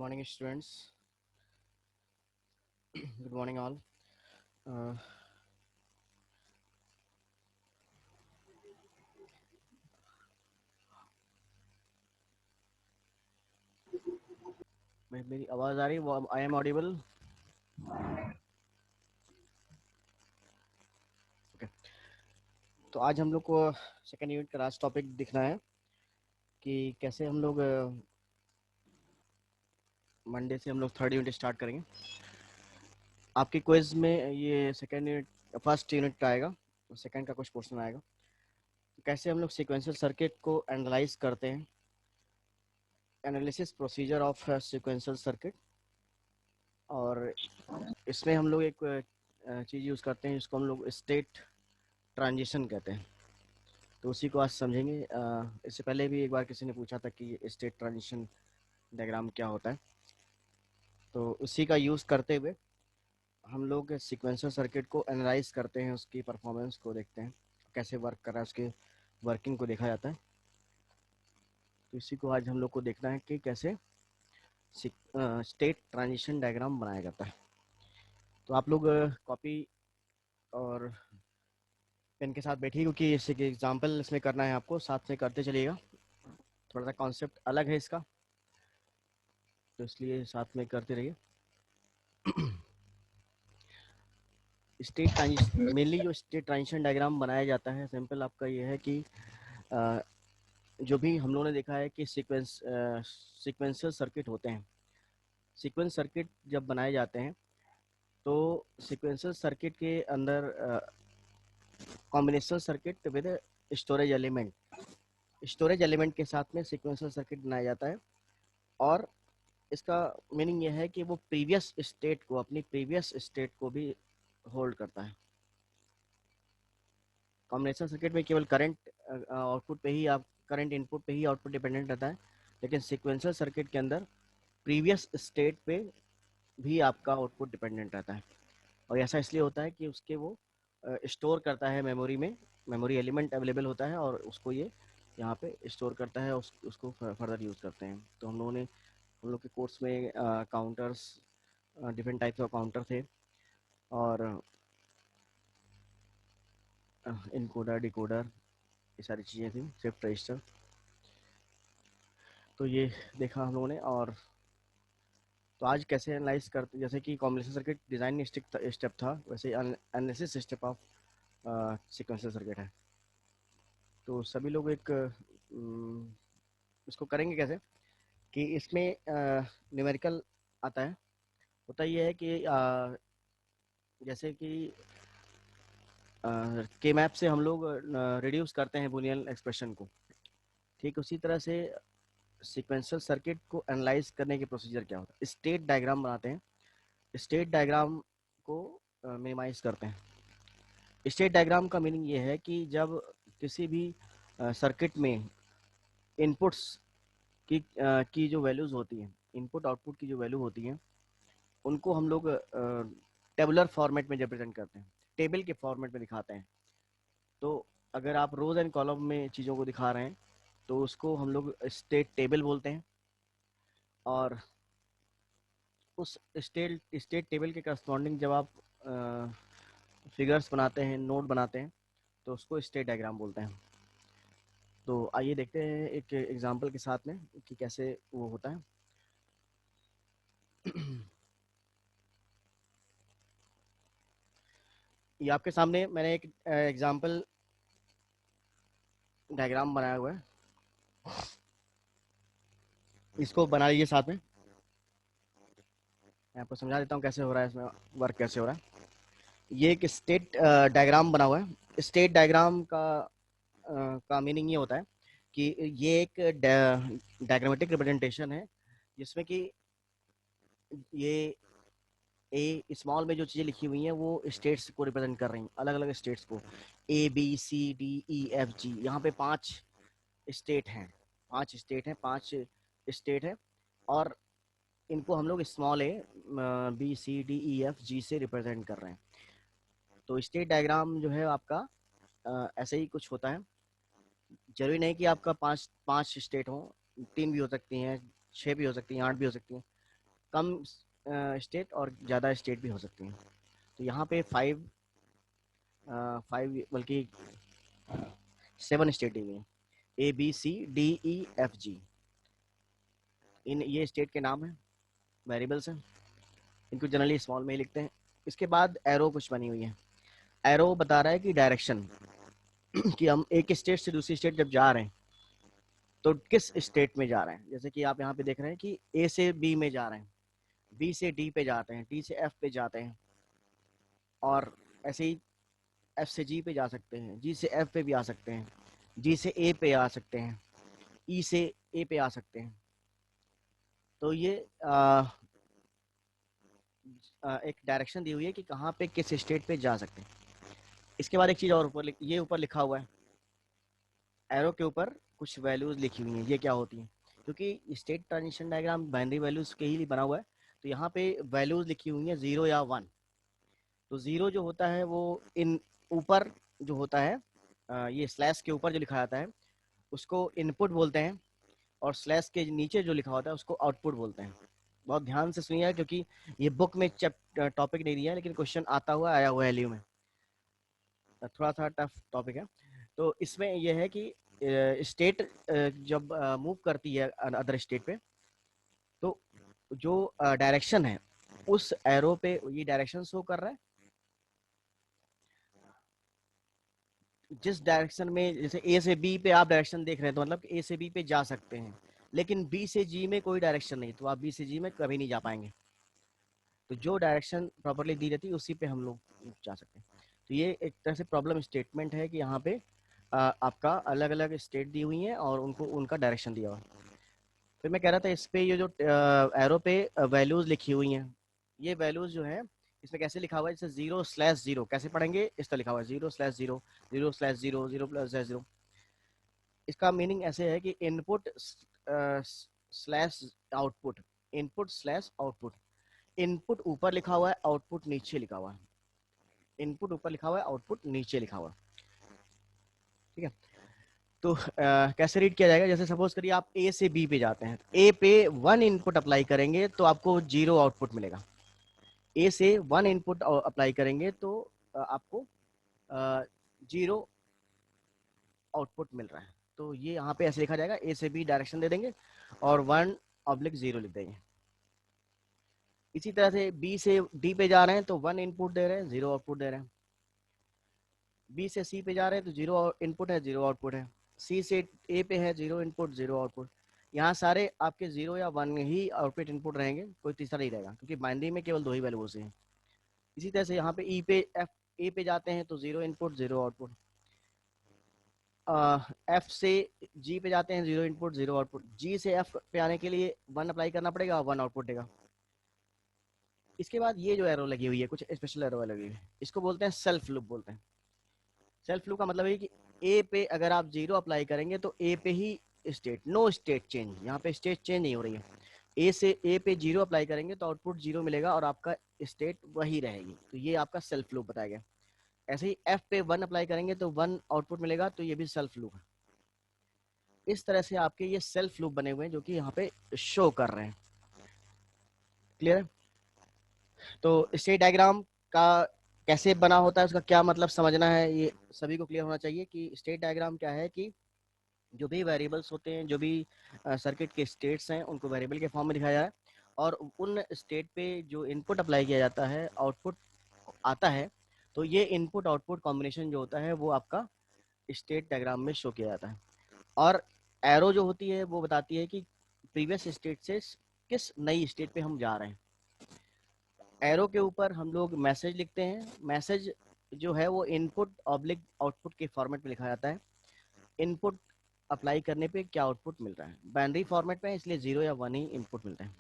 morning, students. Good morning, all. Uh, मेरी आवाज़ आ रही है? I am audible? ओके। तो आज हम लोग को सेकेंड यूनिट का लास्ट टॉपिक दिखना है कि कैसे हम लोग मंडे से हम लोग थर्ड यूनिट स्टार्ट करेंगे। आपके क्विज में ये सेकेंड यूनिट फर्स्ट यूनिट का आएगा, सेकेंड का कुछ पोर्शन आएगा। तो कैसे हम लोग सीक्वेंशियल सर्किट को एनालाइज करते हैं, analysis procedure of sequential circuit. और इसमें हम लोग एक चीज़ यूज़ करते हैं जिसको हम लोग स्टेट ट्रांजिशन कहते हैं। तो उसी को आज समझेंगे। इससे पहले भी एक बार किसी ने पूछा था कि स्टेट ट्रांजिशन डायग्राम क्या होता है, तो उसी का यूज़ करते हुए हम लोग सीक्वेंशियल सर्किट को एनालाइज करते हैं, उसकी परफॉर्मेंस को देखते हैं, कैसे वर्क कर रहा है, उसके वर्किंग को देखा जाता है। तो इसी को आज हम लोग को देखना है कि कैसे स्टेट ट्रांजिशन डायग्राम बनाया जाता है। तो आप लोग कॉपी और पेन के साथ बैठिए, क्योंकि इसी के एग्जाम्पल इसमें करना है, आपको साथ में करते चलिएगा। थोड़ा सा कॉन्सेप्ट अलग है इसका, तो इसलिए साथ में करते रहिए। स्टेट ट्रांजिशन, मेनली जो स्टेट ट्रांजिशन डायग्राम बनाया जाता है, सिंपल आपका ये है कि जो भी हम लोगों ने देखा है कि सीक्वेंशियल सर्किट होते हैं। सीक्वेंस सर्किट जब बनाए जाते हैं तो सीक्वेंशियल सर्किट के अंदर combination circuit with storage element के साथ में सीक्वेंशियल सर्किट बनाया जाता है। और इसका मीनिंग यह है कि वो प्रीवियस स्टेट को, अपनी प्रीवियस स्टेट को भी होल्ड करता है। कॉम्बिनेशन सर्किट में केवल करंट आउटपुट पे ही, आप करंट इनपुट पे ही आउटपुट डिपेंडेंट रहता है, लेकिन सीक्वेंशियल सर्किट के अंदर प्रीवियस स्टेट पे भी आपका आउटपुट डिपेंडेंट रहता है। और ऐसा इसलिए होता है कि उसके वो स्टोर करता है मेमोरी में, मेमोरी एलिमेंट अवेलेबल होता है और उसको ये यहाँ पे स्टोर करता है, उसको फर्दर यूज़ करते हैं। तो हम लोग के कोर्स में counters, different types of counter थे, और इनकोडर, डिकोडर, ये सारी चीज़ें थी, शिफ्ट रजिस्टर। तो ये देखा हम लोगों ने। और तो आज कैसे एनालाइज करते, जैसे कि कॉम्बिनेशन सर्किट डिज़ाइन स्टेप था, वैसे analysis step of sequential circuit है। तो सभी लोग एक इसको करेंगे कैसे कि इसमें न्यूमेरिकल आता है। होता ये है कि जैसे कि के मैप से हम लोग रिड्यूस करते हैं बूलियन एक्सप्रेशन को, ठीक उसी तरह से सीक्वेंशियल सर्किट को एनालाइज करने के प्रोसीजर क्या होता है, स्टेट डायग्राम बनाते हैं, स्टेट डायग्राम को मिनिमाइज करते हैं। स्टेट डायग्राम का मीनिंग ये है कि जब किसी भी सर्किट में इनपुट्स की जो वैल्यूज़ होती हैं, इनपुट आउटपुट की जो वैल्यू होती हैं, उनको हम लोग टेबुलर फॉर्मेट में रिप्रेजेंट करते हैं, टेबल के फॉर्मेट में दिखाते हैं। तो अगर आप रोज एंड कॉलम में चीज़ों को दिखा रहे हैं तो उसको हम लोग स्टेट टेबल बोलते हैं। और उस स्टेट टेबल के करस्पॉन्डिंग जब आप फिगर्स बनाते हैं, नोट बनाते हैं, तो उसको स्टेट डायग्राम बोलते हैं। तो आइए देखते हैं एक एग्जांपल के साथ में कि कैसे वो होता है। ये आपके सामने मैंने एक एग्जांपल डायग्राम बनाया हुआ है, इसको बना लीजिए साथ में। मैं आपको समझा देता हूँ कैसे हो रहा है, इसमें वर्क कैसे हो रहा है। ये एक स्टेट डायग्राम बना हुआ है। स्टेट डायग्राम का मीनिंग ये होता है कि ये एक डायग्रामेटिक रिप्रेजेंटेशन है, जिसमें कि ये ए स्मॉल में जो चीज़ें लिखी हुई हैं वो स्टेट्स को रिप्रेजेंट कर रही हैं, अलग अलग स्टेट्स को। ABCDEFG, यहाँ पे 5 स्टेट हैं, 5 स्टेट हैं। और इनको हम लोग स्मॉल ABCDEFG से रिप्रेजेंट कर रहे हैं। तो स्टेट डायग्राम जो है आपका ऐसे ही कुछ होता है। जरूरी नहीं कि आपका पांच पांच स्टेट हो, 3 भी हो सकती हैं, 6 भी हो सकती हैं, 8 भी हो सकती हैं। कम स्टेट और ज़्यादा स्टेट भी हो सकती हैं। तो यहाँ पे 5 बल्कि 7 स्टेट दी हुई हैं, ABCDEFG। इन ये स्टेट के नाम हैं, वेरिएबल्स हैं, इनको जनरली स्मॉल में ही लिखते हैं। इसके बाद एरो कुछ बनी हुई है। एरो बता रहा है कि डायरेक्शन कि हम एक स्टेट से दूसरी स्टेट जब जा रहे हैं तो किस स्टेट में जा रहे हैं। जैसे कि आप यहाँ पे देख रहे हैं कि ए से बी में जा रहे हैं, बी से डी पे जाते हैं, डी से एफ पे जाते हैं, और ऐसे ही एफ से जी पे जा सकते हैं, जी से एफ पे भी आ सकते हैं, जी से ए पे आ सकते हैं, ई से ए पे आ सकते हैं। तो ये एक डायरेक्शन दी हुई है कि कहाँ पे किस स्टेट पे जा सकते हैं। इसके बाद एक चीज़ और ये ऊपर लिखा हुआ है, एरो के ऊपर कुछ वैल्यूज लिखी हुई हैं, ये क्या होती हैं। क्योंकि state transition diagram binary values के ही लिए बना हुआ है, तो यहाँ पे वैल्यूज लिखी हुई हैं 0 या 1। तो 0 जो होता है वो इन ऊपर जो होता है, ये स्लैश के ऊपर जो लिखा जाता है उसको इनपुट बोलते हैं, और स्लैश के नीचे जो लिखा होता है उसको आउटपुट बोलते हैं। बहुत ध्यान से सुनिएगा, क्योंकि ये बुक में टॉपिक नहीं दिया है, लेकिन क्वेश्चन आता हुआ आया हुआ है एलयू में, थोड़ा सा टफ टॉपिक है। तो इसमें यह है कि स्टेट जब मूव करती है अदर स्टेट पे, तो जो डायरेक्शन है उस एरो पे ये डायरेक्शन शो कर रहा है। जिस डायरेक्शन में, जैसे ए से बी पे आप डायरेक्शन देख रहे हैं तो मतलब ए से बी पे जा सकते हैं, लेकिन बी से जी में कोई डायरेक्शन नहीं, तो आप बी से जी में कभी नहीं जा पाएंगे। तो जो डायरेक्शन प्रॉपर्ली दी रहती है उसी पे हम लोग जा सकते हैं। तो ये एक तरह से प्रॉब्लम स्टेटमेंट है कि यहाँ पे आपका अलग अलग स्टेट दी हुई है और उनको उनका डायरेक्शन दिया हुआ है। फिर मैं कह रहा था इस पे ये जो एरो पे वैल्यूज लिखी हुई हैं, ये वैल्यूज जो है इसमें कैसे लिखा हुआ है, जैसे 0/0 कैसे पढ़ेंगे, इस तरह लिखा हुआ है 0/0, 0/0, 0+0। इसका मीनिंग ऐसे है कि input slash output, input slash output. Input ऊपर लिखा हुआ है, आउटपुट नीचे लिखा हुआ है। इनपुट ऊपर लिखा हुआ है, आउटपुट नीचे लिखा हुआ है। ठीक है। तो कैसे रीड किया जाएगा, जैसे सपोज करिए आप ए से बी पे जाते हैं, ए पे 1 इनपुट अप्लाई करेंगे तो आपको 0 आउटपुट मिलेगा। ए से 1 इनपुट अप्लाई करेंगे तो आपको 0 आउटपुट मिल रहा है। तो ये यहाँ पे ऐसे लिखा जाएगा, ए से बी डायरेक्शन दे देंगे और 1/0 लिख देंगे। इसी तरह से बी से डी पे जा रहे हैं तो 1 इनपुट दे रहे हैं, 0 आउटपुट दे रहे हैं। बी से सी पे जा रहे हैं तो 0 इनपुट है, 0 आउटपुट है। सी से ए पे है, 0 इनपुट, 0 आउटपुट। यहाँ सारे आपके 0 या 1 ही आउटपुट इनपुट रहेंगे, कोई तीसरा नहीं रहेगा, क्योंकि बाइनरी में केवल 2 ही वैल्यूज हैं। इसी तरह से यहाँ पे ई पे एफ ए पे जाते हैं तो 0 इनपुट, 0 आउटपुट। एफ से जी पे जाते हैं, 0 इनपुट, 0 आउटपुट। जी से एफ पे आने के लिए 1 अप्लाई करना पड़ेगा, 1 आउटपुट देगा। इसके बाद ये जो एरो लगी हुई है, कुछ स्पेशल एरो लगी हुई है, इसको बोलते हैं सेल्फ लूप बोलते हैं। सेल्फ लूप का मतलब है कि ए पे अगर आप 0 अप्लाई करेंगे तो ए पे ही स्टेट, नो स्टेट चेंज, यहाँ पे स्टेट चेंज नहीं हो रही है। ए से ए पे 0 अप्लाई करेंगे तो आउटपुट 0 मिलेगा और आपका स्टेट वही रहेगी, तो ये आपका सेल्फ लूप बताया गया। ऐसे ही एफ पे 1 अप्लाई करेंगे तो 1 आउटपुट मिलेगा, तो ये भी सेल्फ लूप है। इस तरह से आपके ये सेल्फ लूप बने हुए हैं जो कि यहाँ पे शो कर रहे हैं। क्लियर है। तो स्टेट डायग्राम का कैसे बना होता है, उसका क्या मतलब समझना है, ये सभी को क्लियर होना चाहिए कि स्टेट डायग्राम क्या है। कि जो भी वेरिएबल्स होते हैं, जो भी सर्किट के स्टेट्स हैं, उनको वेरिएबल के फॉर्म में दिखाया जाए, और उन स्टेट पे जो इनपुट अप्लाई किया जाता है, आउटपुट आता है, तो ये इनपुट आउटपुट कॉम्बिनेशन जो होता है वो आपका स्टेट डायग्राम में शो किया जाता है। और एरो जो होती है वो बताती है कि प्रीवियस स्टेट से किस नई स्टेट पे हम जा रहे हैं। एरो के ऊपर हम लोग मैसेज लिखते हैं, मैसेज जो है वो इनपुट ऑब्लिक आउटपुट के फॉर्मेट में लिखा जाता है। इनपुट अप्लाई करने पे क्या आउटपुट मिल रहा है, बाइनरी फॉर्मेट में, इसलिए 0 या 1 ही इनपुट मिलता है।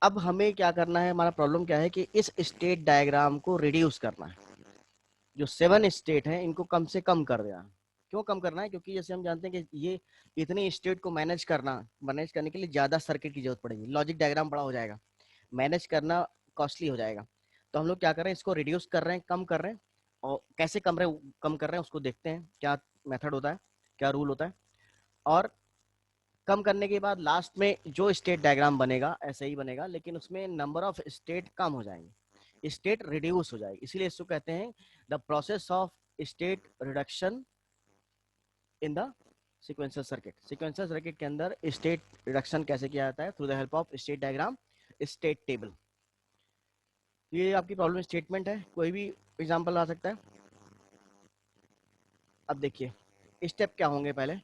अब हमें क्या करना है, हमारा प्रॉब्लम क्या है कि इस स्टेट डायग्राम को रिड्यूस करना है। जो 7 स्टेट हैं इनको कम से कम कर दिया। क्यों कम करना है, क्योंकि जैसे हम जानते हैं कि ये इतने स्टेट को मैनेज करने के लिए ज्यादा सर्किट की जरूरत पड़ेगी, लॉजिक डायग्राम बड़ा हो जाएगा, मैनेज करना कॉस्टली हो जाएगा। तो हम लोग क्या कर रहे हैं, इसको रिड्यूस कर रहे हैं, कम कर रहे हैं। और कैसे कम कर रहे हैं उसको देखते हैं, क्या मेथड होता है, क्या रूल होता है। और कम करने के बाद लास्ट में जो स्टेट डायग्राम बनेगा ऐसे ही बनेगा, लेकिन उसमें नंबर ऑफ स्टेट कम हो जाएंगे, स्टेट रिड्यूस हो जाएगी। इसीलिए इसको कहते हैं the process of state reduction in the sequential circuit. Sequential circuit के अंदर स्टेट रिडक्शन कैसे किया जाता है? Through the help of state diagram, state table. ये आपकी प्रॉब्लम स्टेटमेंट है, कोई भी एग्जांपल आ सकता है। अब देखिए स्टेप क्या होंगे। पहले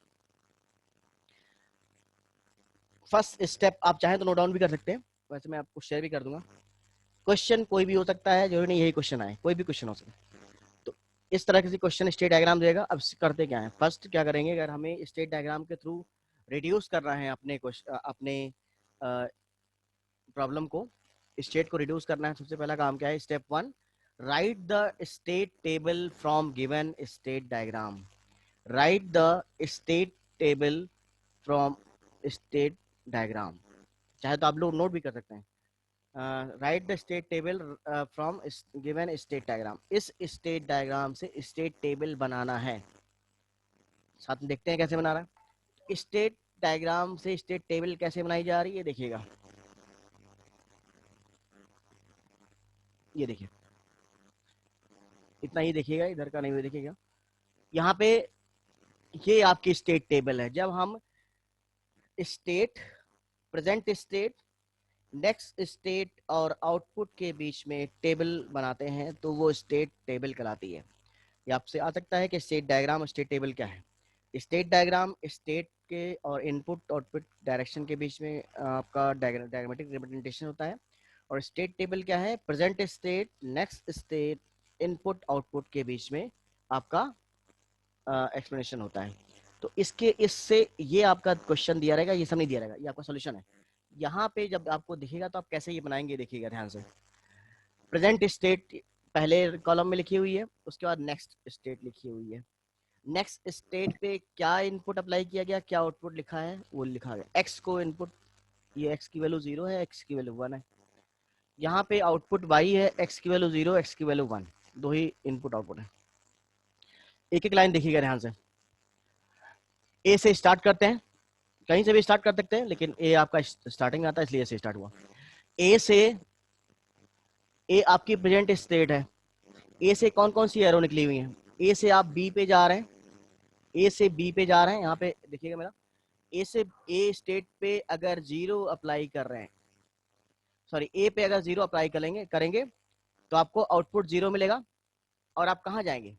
फर्स्ट स्टेप आप चाहें तो नोट डाउन भी कर सकते हैं, वैसे मैं आपको शेयर भी कर दूंगा। क्वेश्चन कोई भी हो सकता है, जरूरी नहीं यही क्वेश्चन आए, कोई भी क्वेश्चन हो सकता है। तो इस तरह के क्वेश्चन स्टेट डायग्राम देगा। अब करते क्या है, फर्स्ट क्या करेंगे, अगर हमें स्टेट डायग्राम के थ्रू रिड्यूस करना है अपने प्रॉब्लम को, स्टेट को रिड्यूस करना है, सबसे पहला काम क्या है? Step 1, right the state table from given state diagram. Right the state table from state diagram. चाहे तो आप लोग नोट भी कर सकते हैं। Right the state table from given state diagram. इस स्टेट डायग्राम से स्टेट टेबल बनाना है। साथ में देखते हैं कैसे बना रहा है। स्टेट डायग्राम से स्टेट टेबल कैसे बनाई जा रही है, देखिएगा। ये देखिए, इतना ही देखिएगा, इधर का नहीं देखिएगा। यहाँ पे ये आपकी स्टेट टेबल है। जब हम state, present state, next state और आउटपुट के बीच में टेबल बनाते हैं तो वो स्टेट टेबल कहलाती है। ये आपसे आ सकता है कि स्टेट डायग्राम और स्टेट टेबल क्या है। स्टेट डायग्राम स्टेट के और इनपुट आउटपुट डायरेक्शन के बीच में आपका डायग्रामेटिक रिप्रेजेंटेशन होता है। और स्टेट टेबल क्या है? Present state, next state, input output के बीच में आपका एक्सप्लेनेशन होता है। तो इससे ये आपका क्वेश्चन दिया रहेगा, ये सब नहीं दिया रहेगा, ये आपका सोल्यूशन है। यहाँ पे जब आपको दिखेगा तो आप कैसे ये बनाएंगे, देखिएगा ध्यान से। प्रेजेंट स्टेट पहले कॉलम में लिखी हुई है, उसके बाद नेक्स्ट स्टेट लिखी हुई है। नेक्स्ट स्टेट पे क्या इनपुट अप्लाई किया गया, क्या आउटपुट लिखा है, वो लिखा गया। एक्स को इनपुट, ये एक्स की वैल्यू 0 है, एक्स की वैल्यू 1 है। यहाँ पे आउटपुट y है, एक्स की वैल्यू 0, एक्स की वैल्यू 1, दो ही इनपुट आउटपुट है। एक एक लाइन देखिएगा ध्यान से। ए से स्टार्ट करते हैं, कहीं से भी स्टार्ट कर सकते हैं, लेकिन ए आपका स्टार्टिंग में आता है इसलिए ए से स्टार्ट हुआ। ए से, ए आपकी प्रेजेंट स्टेट है। ए से कौन कौन सी एरो निकली हुई है? ए से आप बी पे जा रहे हैं, ए से बी पे जा रहे हैं। यहाँ पे देखिएगा मेरा, ए से ए स्टेट पे अगर 0 अप्लाई कर रहे हैं, सॉरी ए पे अगर 0 अप्लाई करेंगे तो आपको आउटपुट 0 मिलेगा। और आप कहाँ जाएंगे?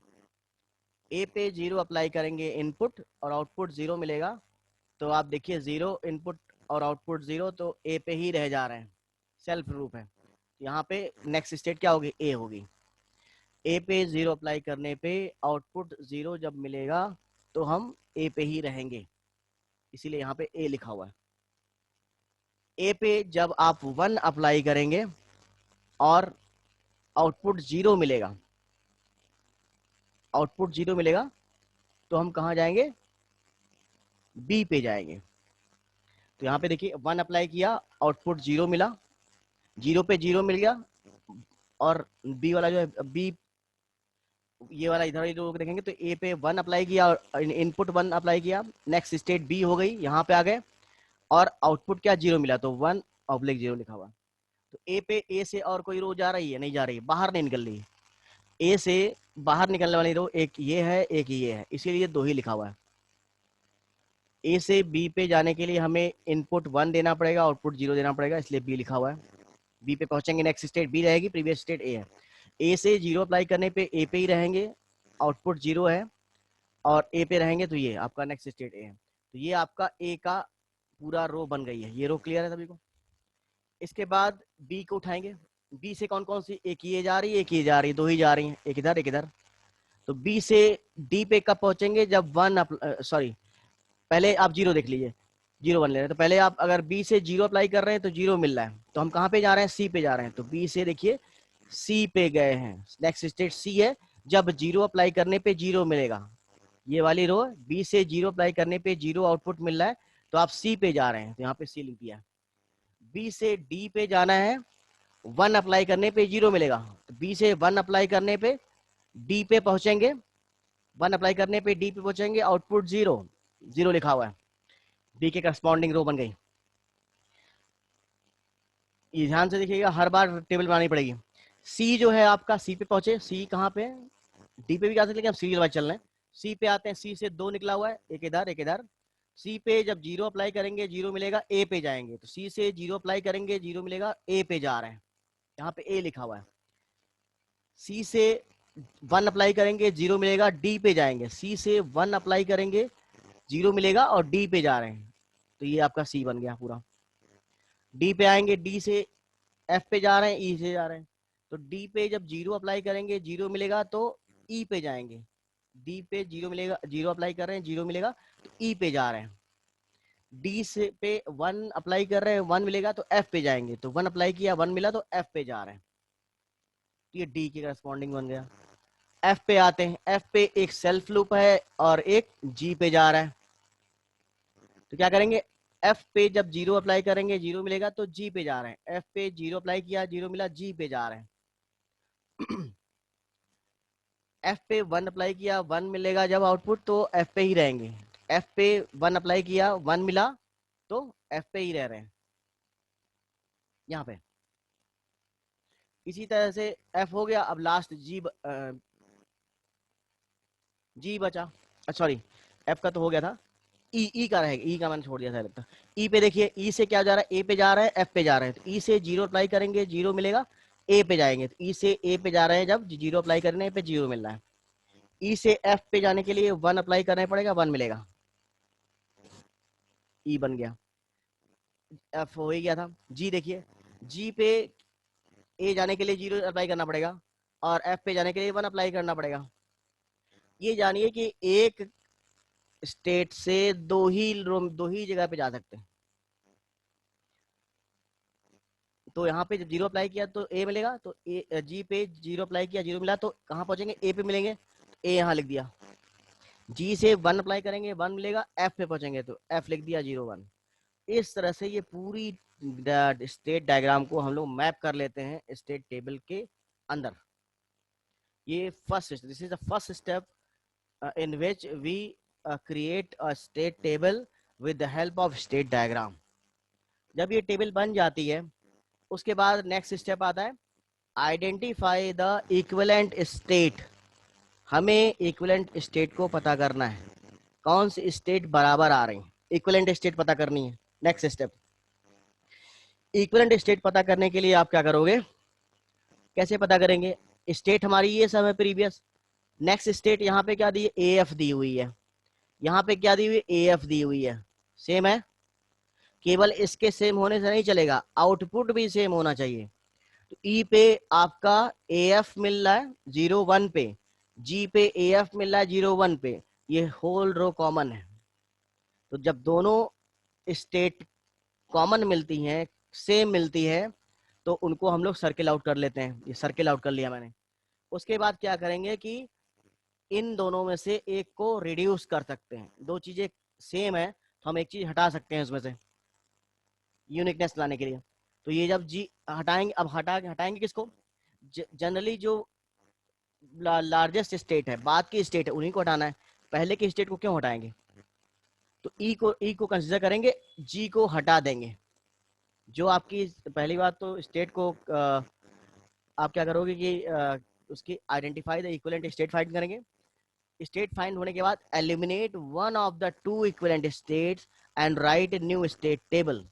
ए पे 0 अप्लाई करेंगे इनपुट और आउटपुट 0 मिलेगा। तो आप देखिए 0 इनपुट और आउटपुट 0, तो ए पे ही रह जा रहे हैं, सेल्फ रूप है। यहाँ पे नेक्स्ट स्टेट क्या होगी? ए होगी। ए पे 0 अप्लाई करने पे आउटपुट 0 जब मिलेगा तो हम ए पे ही रहेंगे, इसीलिए यहाँ पे ए लिखा हुआ है। ए पे जब आप 1 अप्लाई करेंगे और आउटपुट 0 मिलेगा, आउटपुट 0 मिलेगा तो हम कहाँ जाएंगे? बी पे जाएंगे। तो यहाँ पे देखिए 1 अप्लाई किया, आउटपुट 0 मिला, 0 पे 0 मिल गया। और बी वाला जो है, बी ये वाला इधर लोग देखेंगे तो ए पे 1 अप्लाई किया और इनपुट 1 अप्लाई किया, नेक्स्ट स्टेट बी हो गई, यहाँ पे आ गए और आउटपुट क्या? 0 मिला, तो 1/0 लिखा हुआ। तो ए पे, ए से और कोई रो जा रही है? नहीं जा रही, बाहर नहीं निकल रही। ए से बाहर निकलने वाली रो एक ये है, एक ये है, इसीलिए 2 ही लिखा हुआ है। ए से बी पे जाने के लिए हमें इनपुट 1 देना पड़ेगा, आउटपुट 0 देना पड़ेगा, इसलिए बी लिखा हुआ है। बी पे पहुंचेंगे, नेक्स्ट स्टेट बी रहेगी, प्रीवियस स्टेट ए है। ए से 0 अप्लाई करने पे ए पे ही रहेंगे, आउटपुट 0 है, और ए पे रहेंगे तो ये आपका नेक्स्ट स्टेट ए है। तो ये आपका ए का पूरा रो बन गई है। ये रो क्लियर है सभी को? इसके बाद बी को उठाएंगे। बी से कौन कौन सी? एक ये जा रही है, एक ये जा रही है, 2 ही जा रही हैं, एक इधर एक इधर। तो बी से डी पे कब पहुंचेंगे? जब 1 सॉरी, पहले आप 0 देख लीजिए, 0 1 ले रहे हैं, तो पहले आप अगर बी से 0 अप्लाई कर रहे हैं तो 0 मिल रहा है, तो हम कहाँ पे जा रहे हैं? सी पे जा रहे हैं। तो बी से देखिए सी पे गए हैं, नेक्स्ट स्टेट सी है। जब 0 अप्लाई करने पे 0 मिलेगा, ये वाली रो, बी से 0 अप्लाई करने पे 0 आउटपुट मिल रहा है, तो आप सी पे जा रहे हैं, तो यहाँ पे सी लिख दिया। बी से डी पे जाना है, 1 अप्लाई करने पे 0 मिलेगा, तो बी से 1 अप्लाई करने पे डी पे पहुंचेंगे, 1 अप्लाई करने पे डी पे पहुंचेंगे, आउटपुट 0 0 लिखा हुआ है। बी के करस्पॉन्डिंग रो बन गई। ये ध्यान से देखिएगा, हर बार टेबल बनानी पड़ेगी। सी जो है आपका, सी पे पहुंचे, सी कहाँ पे, डी पे भी जा सकते, लेकिन हम सीरियल वाइज चल रहे हैं। सी पे आते हैं, सी से 2 निकला हुआ है, एक इधर एक इधर। सी पे जब 0 अप्लाई करेंगे 0 मिलेगा, ए पे जाएंगे, तो सी से 0 अप्लाई करेंगे 0 मिलेगा, ए पे जा रहे हैं, यहाँ पे ए लिखा हुआ है। सी से 1 अप्लाई करेंगे 0 मिलेगा, डी पे जाएंगे, सी से 1 अप्लाई करेंगे 0 मिलेगा और डी पे जा रहे हैं, तो ये आपका सी बन गया पूरा। डी पे आएंगे, डी से एफ पे जा रहे हैं, ई से जा रहे हैं, तो डी पे जब 0 अप्लाई करेंगे 0 मिलेगा, तो ई पे जाएंगे। डी पे 0 मिलेगा, 0 अप्लाई कर रहे हैं 0 मिलेगा, तो ई पे जा रहे हैं। डी से पे 1 अप्लाई कर रहे हैं 1 मिलेगा, तो एफ पे जाएंगे, तो 1 अप्लाई किया 1 मिला, तो एफ पे जा रहे हैं, तो ये डी के करस्पॉन्डिंग बन गया। एफ पे आते हैं, एफ पे एक सेल्फ लूप है और एक जी पे जा रहा है, तो क्या करेंगे, एफ पे जब 0 अप्लाई करेंगे 0 मिलेगा, तो जी पे जा रहे हैं। एफ पे 0 अप्लाई किया 0 मिला, जी पे जा रहे हैं। एफ पे 1 अप्लाई किया 1 मिलेगा जब आउटपुट, तो एफ पे ही रहेंगे। एफ पे 1 अप्लाई किया 1 मिला, तो एफ पे ही रह रहे हैं यहाँ पे। इसी तरह से एफ हो गया, अब लास्ट जी बचा, सॉरी एफ का तो हो गया था, ई का रहेगा, ई का मैंने छोड़ दिया था लगता। ई पे देखिए, ई से क्या जा रहा है, ए पे जा रहा है, एफ पे जा रहे हैं, तो ई से 0 अप्लाई करेंगे 0 मिलेगा, ए पे जाएंगे, तो ई से ए पे जा रहे हैं, जब 0 अप्लाई करने पे 0 मिल रहा है। ई से एफ पे जाने के लिए 1 अप्लाई करना पड़ेगा, 1 मिलेगा, ई बन गया। एफ हो ही गया था। जी देखिए, जी पे ए जाने के लिए 0 अप्लाई करना पड़ेगा और एफ पे जाने के लिए 1 अप्लाई करना पड़ेगा। ये जानिए कि एक स्टेट से दो ही जगह पे जा सकते हैं। तो यहाँ पे जब 0 अप्लाई किया तो ए मिलेगा, तो ए जी पे 0 अप्लाई किया 0 मिला, तो कहाँ पहुंचेंगे, ए पे मिलेंगे, ए यहाँ लिख दिया। जी से 1 अप्लाई करेंगे 1 मिलेगा, एफ पे पहुंचेंगे तो एफ लिख दिया 0 1। इस तरह से ये पूरी स्टेट डायग्राम को हम लोग मैप कर लेते हैं स्टेट टेबल के अंदर। ये first, this is the first step in which we create a state table with the help of state diagram। जब ये टेबल बन जाती है, उसके बाद नेक्स्ट स्टेप आता है आइडेंटिफाई द इक्विवेलेंट स्टेट। हमें इक्विवेलेंट स्टेट को पता करना है, कौन सी स्टेट बराबर आ रही है, इक्विवेलेंट स्टेट पता करनी है। नेक्स्ट स्टेप, इक्विवेलेंट स्टेट पता करने के लिए आप क्या करोगे, कैसे पता करेंगे, स्टेट हमारी ये सब है प्रीवियस। नेक्स्ट स्टेट यहाँ पे क्या दी है, ए एफ दी हुई है, यहाँ पे क्या दी हुई है, ए एफ दी हुई है, सेम है। केवल इसके सेम होने से नहीं चलेगा, आउटपुट भी सेम होना चाहिए। तो ई पे आपका ए एफ मिल रहा है 0 1 पे, जी पे ए एफ मिल रहा है 0 1 पे, ये होल रो कॉमन है। तो जब दोनों स्टेट कॉमन मिलती हैं, सेम मिलती है, तो उनको हम लोग सर्किल आउट कर लेते हैं। ये सर्किल आउट कर लिया मैंने। उसके बाद क्या करेंगे कि इन दोनों में से एक को रिड्यूस कर सकते हैं। दो चीजें सेम है तो हम एक चीज हटा सकते हैं उसमें से, यूनिकनेस लाने के लिए। तो ये जब जी हटाएंगे, अब हटाएंगे किसको, जनरली जो लार्जेस्ट स्टेट है, बाद की स्टेट है, उन्हीं को हटाना है। पहले की स्टेट को क्यों हटाएंगे, तो ई को कंसिडर करेंगे, जी को हटा देंगे। जो आपकी पहली बात, तो स्टेट को आप क्या करोगे कि उसकी identify the equivalent state find करेंगे। स्टेट फाइंड होने के बाद eliminate one of the two equivalent states and right new state table.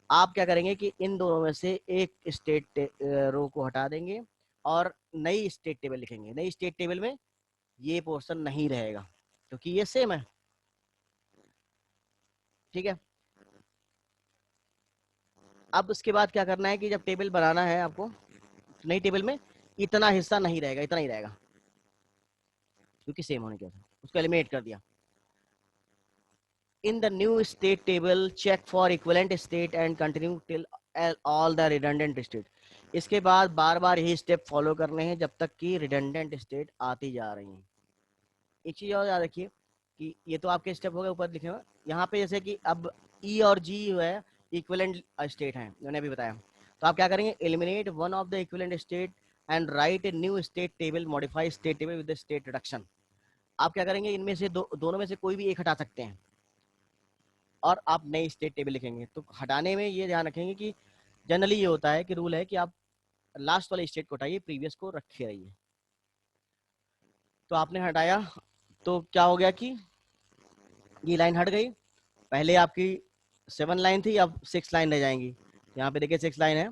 आप क्या करेंगे कि इन दोनों में से एक स्टेट रो को हटा देंगे और नई स्टेट टेबल लिखेंगे। नई स्टेट टेबल में ये पोर्शन नहीं रहेगा क्योंकि ये सेम है। ठीक है, अब उसके बाद क्या करना है कि जब टेबल बनाना है आपको, तो नई टेबल में इतना हिस्सा नहीं रहेगा, इतना ही रहेगा क्योंकि सेम होने की वजह से उसको एलिमिनेट कर दिया। In the new state table, check for equivalent state and continue till all the redundant state। इसके बाद बार बार यही स्टेप फॉलो करने हैं जब तक कि रिडंडेंट स्टेट आती जा रही है। एक चीज और याद रखिए कि ये तो आपके स्टेप हो गए ऊपर लिखे हुए, यहाँ पे जैसे कि अब ई और जी जो है इक्विवेलेंट स्टेट है, मैंने अभी बताया। तो आप क्या करेंगे, eliminate one of the equivalent state and right a new state table, modify state table with the state reduction. आप क्या करेंगे, इनमें से दोनों में से कोई भी एक हटा सकते हैं। और आप नई स्टेट टेबल लिखेंगे। तो हटाने में ये ध्यान रखेंगे कि जनरली ये होता है कि रूल है कि आप लास्ट वाले स्टेट को हटाइए, प्रीवियस को रखे रहिए। तो आपने हटाया तो क्या हो गया कि ये लाइन हट गई। पहले आपकी 7 लाइन थी, अब 6 लाइन रह जाएंगी। यहाँ पे देखिए 6 लाइन है,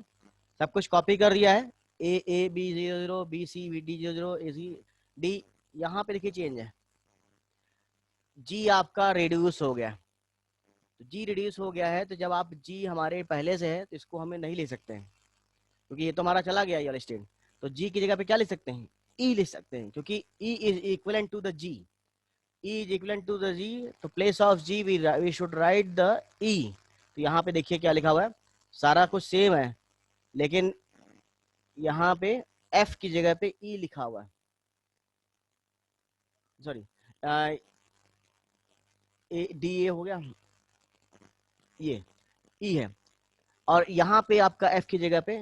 सब कुछ कॉपी कर दिया है। A B 00, B C B D 00, A C D. यहाँ पे देखिए चेंज है, जी आपका रिड्यूस हो गया। तो जी रिड्यूस हो गया है, तो जब आप जी हमारे पहले से है तो इसको हमें नहीं ले सकते हैं, क्योंकि ये तो हमारा चला गया ये वाला स्टेट। तो जी की जगह पे क्या लिख सकते हैं, ई लिख सकते हैं, क्योंकि E is equivalent to the G. E is equivalent to the G, तो place of G we should write the E. तो यहाँ पे देखिए क्या लिखा हुआ है, सारा कुछ सेम है, लेकिन यहाँ पे एफ की जगह पे ई लिखा हुआ है। सॉरी, डी ए हो गया, ये ई है। और यहाँ पे आपका एफ की जगह पे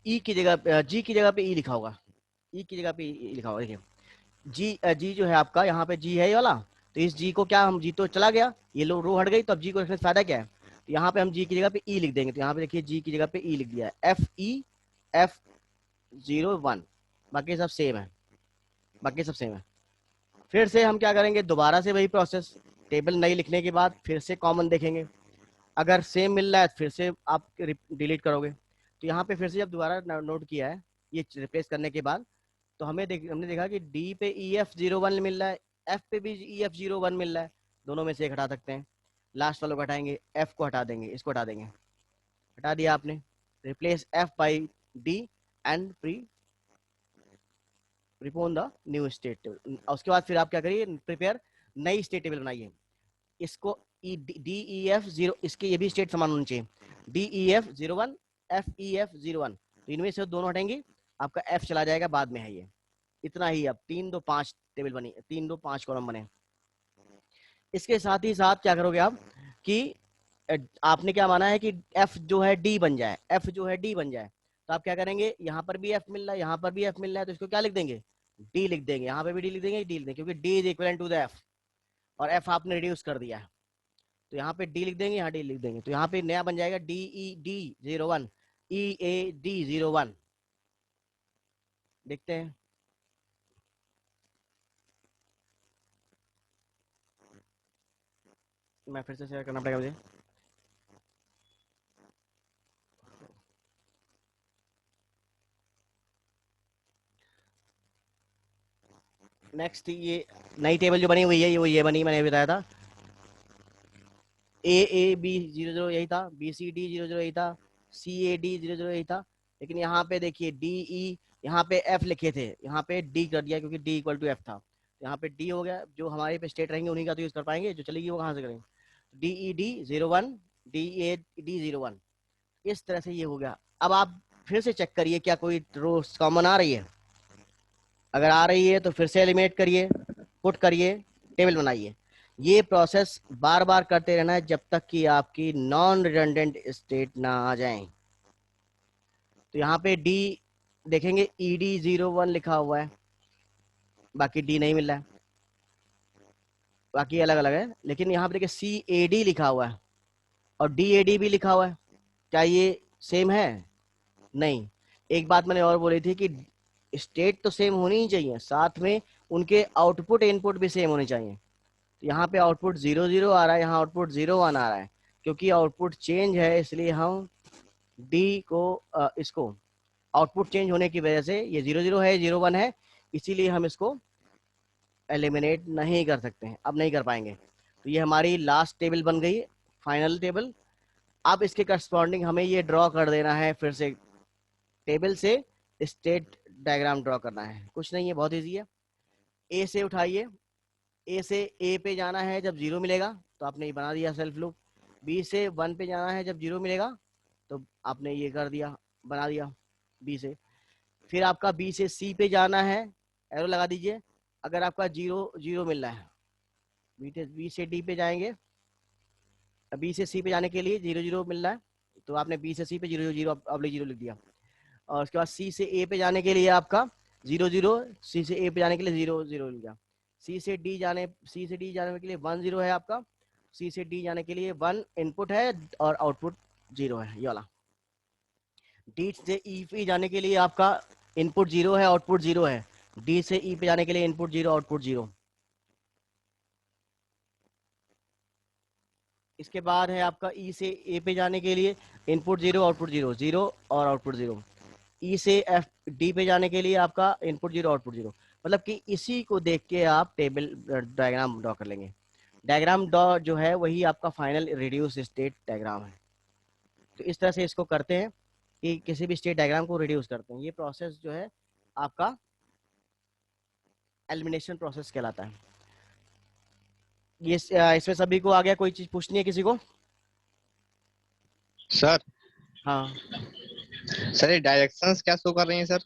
ई की जगह पे, जी की जगह पे ई लिखा होगा। ई की जगह पे ई लिखा होगा, देखिए जी। जी जो है आपका यहाँ पे जी है ये वाला, तो इस जी को क्या, हम जी तो चला गया, ये लो रो हट गई, तो अब जी को रखने से फायदा क्या है। तो यहाँ पे हम जी की जगह पे ई लिख देंगे। तो यहाँ पे देखिए जी की जगह पे ई लिख दिया है, F01। बाकी सब सेम है, बाकी सब सेम है। फिर से हम क्या करेंगे, दोबारा से वही प्रोसेस, टेबल नई लिखने के बाद फिर से कॉमन देखेंगे। अगर सेम मिल रहा है फिर से आप डिलीट करोगे। तो यहाँ पे फिर से जब दोबारा नोट किया है ये रिप्लेस करने के बाद, तो हमने देखा कि डी पे EF01 मिल रहा है, एफ पे भी EF01 मिल रहा है। दोनों में से एक हटा सकते हैं, लास्ट वालों को हटाएंगे, एफ को हटा देंगे, इसको हटा देंगे। हटा दिया आपने, replace F by D and prepone the new state table. उसके बाद फिर आप क्या करिए, प्रिपेयर नई स्टेट टेबल बनाइए। इसको DEF0, इसके ये भी स्टेट समान होनी चाहिए, DEF01, FEF01। तो इनमें से दोनों हटेंगे, आपका एफ चला जाएगा, बाद में है ये। इतना ही, अब 3 2 5 टेबल बनी, 3 2 5 कॉलम बने। इसके साथ ही साथ क्या करोगे आप कि आपने क्या माना है कि एफ जो है डी बन जाए, एफ जो है डी बन जाए। तो आप क्या करेंगे, यहाँ पर भी एफ मिल रहा है, यहाँ पर भी एफ मिल रहा है, तो इसको क्या लिख देंगे, डी लिख देंगे। यहाँ पे भी डी लिख देंगे, डी लिख देंगे, क्योंकि D is equal to the F, और एफ आपने रिड्यूस कर दिया है। तो यहाँ पे डी लिख देंगे, यहाँ डी लिख देंगे। तो यहाँ पे नया बन जाएगा DED01, EAD01। देखते हैं, मैं फिर से शेयर करना पड़ेगा मुझे। नेक्स्ट ये नई टेबल जो बनी हुई है, ये बनी, मैंने बताया था। AAB00 यही था, BCD00 यही था, CAD00 यही था। लेकिन यहाँ पे देखिए DE, यहाँ पे F लिखे थे, यहाँ पे D कर दिया, क्योंकि D इक्वल टू F था। यहाँ पे D हो गया, जो हमारे पे स्टेट रहेंगे उन्हीं का तो यूज कर पाएंगे, जो चलेगी वो कहाँ से करेंगे। DED01, DAD01, इस तरह से ये हो गया। अब आप फिर से चेक करिए क्या कोई रो कॉमन आ रही है। अगर आ रही है तो फिर से एलिमिनेट करिए, पुट करिए, टेबल बनाइए। ये प्रोसेस बार बार करते रहना है जब तक कि आपकी नॉन रिडंडेंट स्टेट ना आ जाए। तो यहाँ पे डी देखेंगे, ED01 लिखा हुआ है, बाकी डी नहीं मिल रहा है, बाकी अलग अलग है। लेकिन यहाँ पे देखिए CAD लिखा हुआ है और DAD भी लिखा हुआ है, क्या ये सेम है, नहीं। एक बात मैंने और बोली थी कि स्टेट तो सेम होनी ही चाहिए, साथ में उनके आउटपुट इनपुट भी सेम होने चाहिए। तो यहाँ पे आउटपुट 00 आ रहा है, यहाँ आउटपुट 01 आ रहा है, क्योंकि आउटपुट चेंज है, इसलिए हम डी को इसको आउटपुट चेंज होने की वजह से, ये 00 है 01 है, इसीलिए हम इसको एलिमिनेट नहीं कर सकते हैं, अब नहीं कर पाएंगे। तो ये हमारी लास्ट टेबल बन गई, फाइनल टेबल। अब इसके करस्पॉन्डिंग हमें ये ड्रॉ कर देना है, फिर से टेबल से स्टेट डायग्राम ड्रॉ करना है। कुछ नहीं है, बहुत ईजी है। ए से उठाइए, ए से ए पे जाना है जब 0 मिलेगा, तो आपने ये बना दिया सेल्फ लूप। बी से 1 पे जाना है जब 0 मिलेगा, तो आपने ये कर दिया, बना दिया बी से। फिर आपका बी से सी पे जाना है, एरो लगा दीजिए, अगर आपका 0 0 मिल रहा है। बी से डी पे जाएंगे, बी से सी पे जाने के लिए 0 0 मिल रहा है, तो आपने बी से सी पे 0 0 अबले 0 लिख दिया। और उसके बाद सी से ए पे जाने के लिए आपका 0 0, सी से ए पे जाने के लिए 0 0 लिख दिया। सी से डी जाने के लिए 1 0 है आपका, सी से डी जाने के लिए 1 इनपुट है और आउटपुट 0 है ये वाला। डी से ई पे जाने के लिए आपका इनपुट 0 है, आउटपुट 0 है। डी से ई पे जाने के लिए इनपुट 0, आउटपुट 0। इसके बाद है आपका ई से ए पे जाने के लिए इनपुट 0, आउटपुट 0, 0 और आउटपुट 0। ई से एफ डी पे जाने के लिए आपका इनपुट 0, आउटपुट 0। मतलब कि इसी को देख के आप टेबल डायग्राम ड्रॉ कर लेंगे। डायग्राम ड्रॉ जो है वही आपका फाइनल रिड्यूस स्टेट डायग्राम है। तो इस तरह से इसको करते हैं कि किसी भी स्टेट डायग्राम को रिड्यूस करते हैं। ये प्रोसेस जो है आपका एलिमिनेशन प्रोसेस कहलाता है। ये इसमें सभी को आ गया? कोई चीज पूछनी है किसी को? सर हाँ सर ये डायरेक्शंस क्या शो कर रही हैं सर?